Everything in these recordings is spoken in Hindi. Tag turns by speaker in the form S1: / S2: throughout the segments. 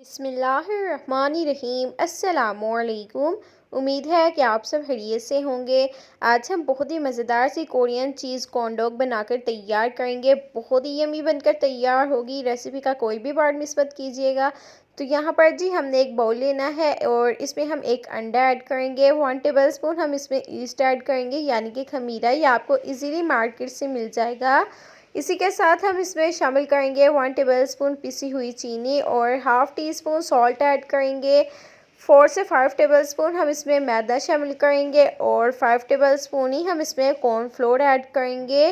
S1: बिस्मिल्लाहिर्रहमानिर्रहीम अस्सलामुअलैकुम। उम्मीद है कि आप सब खैरियत से होंगे। आज हम बहुत ही मज़ेदार सी कोरियन चीज़ कॉर्न डॉग बनाकर तैयार करेंगे। बहुत ही यमी बनकर तैयार होगी। रेसिपी का कोई भी पार्ट मिस मत कीजिएगा। तो यहाँ पर जी हमने एक बाउल लेना है और इसमें हम एक अंडा ऐड करेंगे। 1 टेबल स्पून हम इसमें ईस्ट ऐड करेंगे, यानी कि खमीरा। ये आपको इजीली मार्केट से मिल जाएगा। इसी के साथ हम इसमें शामिल करेंगे 1 टेबलस्पून पिसी हुई चीनी और half tea spoon salt add करेंगे। 4 से 5 टेबलस्पून हम इसमें मैदा शामिल करेंगे और 5 टेबलस्पून ही हम इसमें कॉर्नफ्लोर ऐड करेंगे।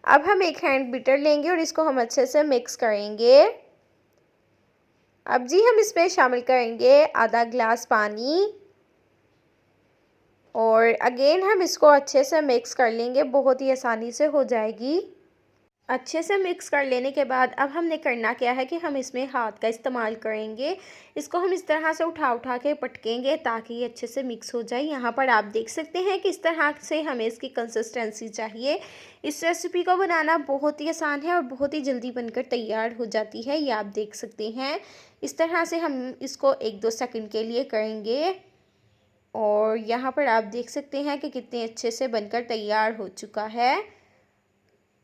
S1: अब हम एक हैंड बीटर लेंगे और इसको हम अच्छे से मिक्स करेंगे। अब जी हम इसमें शामिल करेंगे आधा ग्लास पानी और अगेन हम इसको अच्छे से मिक्स कर लेंगे। बहुत ही आसानी से हो जाएगी। अच्छे से मिक्स कर लेने के बाद अब हमने करना क्या है कि हम इसमें हाथ का इस्तेमाल करेंगे। इसको हम इस तरह से उठा उठा के पटकेंगे ताकि ये अच्छे से मिक्स हो जाए। यहाँ पर आप देख सकते हैं कि इस तरह से हमें इसकी कंसिस्टेंसी चाहिए। इस रेसिपी को बनाना बहुत ही आसान है और बहुत ही जल्दी बनकर तैयार हो जाती है। ये आप देख सकते हैं। इस तरह से हम इसको 1-2 सेकंड के लिए करेंगे और यहाँ पर आप देख सकते हैं कि कितने अच्छे से बनकर तैयार हो चुका है।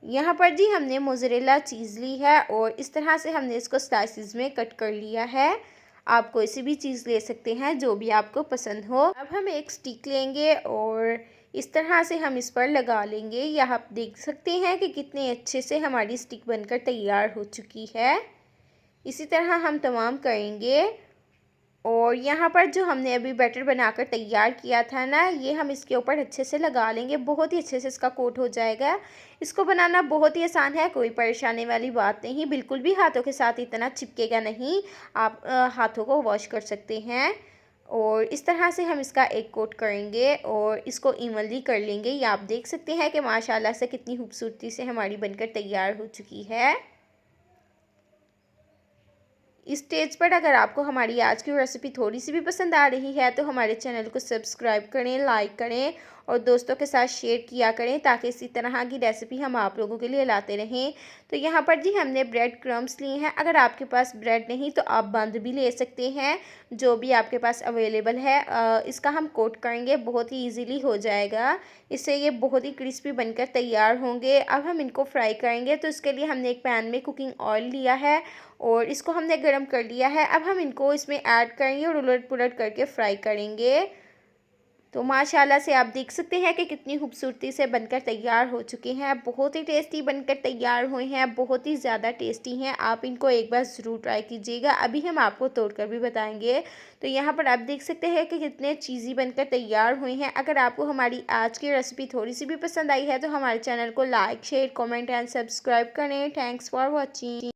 S1: यहाँ पर जी हमने मोज़रेला चीज़ ली है और इस तरह से हमने इसको स्लाइसिस में कट कर लिया है। आप कोई सी भी चीज़ ले सकते हैं जो भी आपको पसंद हो। अब हम एक स्टिक लेंगे और इस तरह से हम इस पर लगा लेंगे। यह आप देख सकते हैं कि कितने अच्छे से हमारी स्टिक बनकर तैयार हो चुकी है। इसी तरह हम तमाम करेंगे और यहाँ पर जो हमने अभी बैटर बनाकर तैयार किया था ना, ये हम इसके ऊपर अच्छे से लगा लेंगे। बहुत ही अच्छे से इसका कोट हो जाएगा। इसको बनाना बहुत ही आसान है, कोई परेशानी वाली बात नहीं। बिल्कुल भी हाथों के साथ इतना चिपकेगा नहीं। आप हाथों को वॉश कर सकते हैं और इस तरह से हम इसका एक कोट करेंगे और इसको इवनली कर लेंगे। ये आप देख सकते हैं कि माशाल्लाह से कितनी खूबसूरती से हमारी बनकर तैयार हो चुकी है। इस स्टेज पर अगर आपको हमारी आज की रेसिपी थोड़ी सी भी पसंद आ रही है तो हमारे चैनल को सब्सक्राइब करें, लाइक करें और दोस्तों के साथ शेयर किया करें ताकि इसी तरह की रेसिपी हम आप लोगों के लिए लाते रहें। तो यहाँ पर जी हमने ब्रेड क्रम्स लिए हैं। अगर आपके पास ब्रेड नहीं तो आप बंद भी ले सकते हैं, जो भी आपके पास अवेलेबल है। इसका हम कोट करेंगे, बहुत ही ईजीली हो जाएगा। इससे ये बहुत ही क्रिस्पी बनकर तैयार होंगे। अब हम इनको फ्राई करेंगे तो इसके लिए हमने एक पैन में कुकिंग ऑयल लिया है और इसको हमने गर्म कर लिया है। अब हम इनको इसमें ऐड करेंगे और उलट पुलट करके फ्राई करेंगे। तो माशाल्लाह से आप देख सकते हैं कि कितनी खूबसूरती से बनकर तैयार हो चुके हैं। बहुत ही टेस्टी बनकर तैयार हुए हैं, बहुत ही ज़्यादा टेस्टी हैं। आप इनको एक बार ज़रूर ट्राई कीजिएगा। अभी हम आपको तोड़कर भी बताएंगे। तो यहाँ पर आप देख सकते हैं कि कितने चीज़ी बनकर तैयार हुए हैं। अगर आपको हमारी आज की रेसिपी थोड़ी सी भी पसंद आई है तो हमारे चैनल को like, share, comment and subscribe करें। Thanks for watching.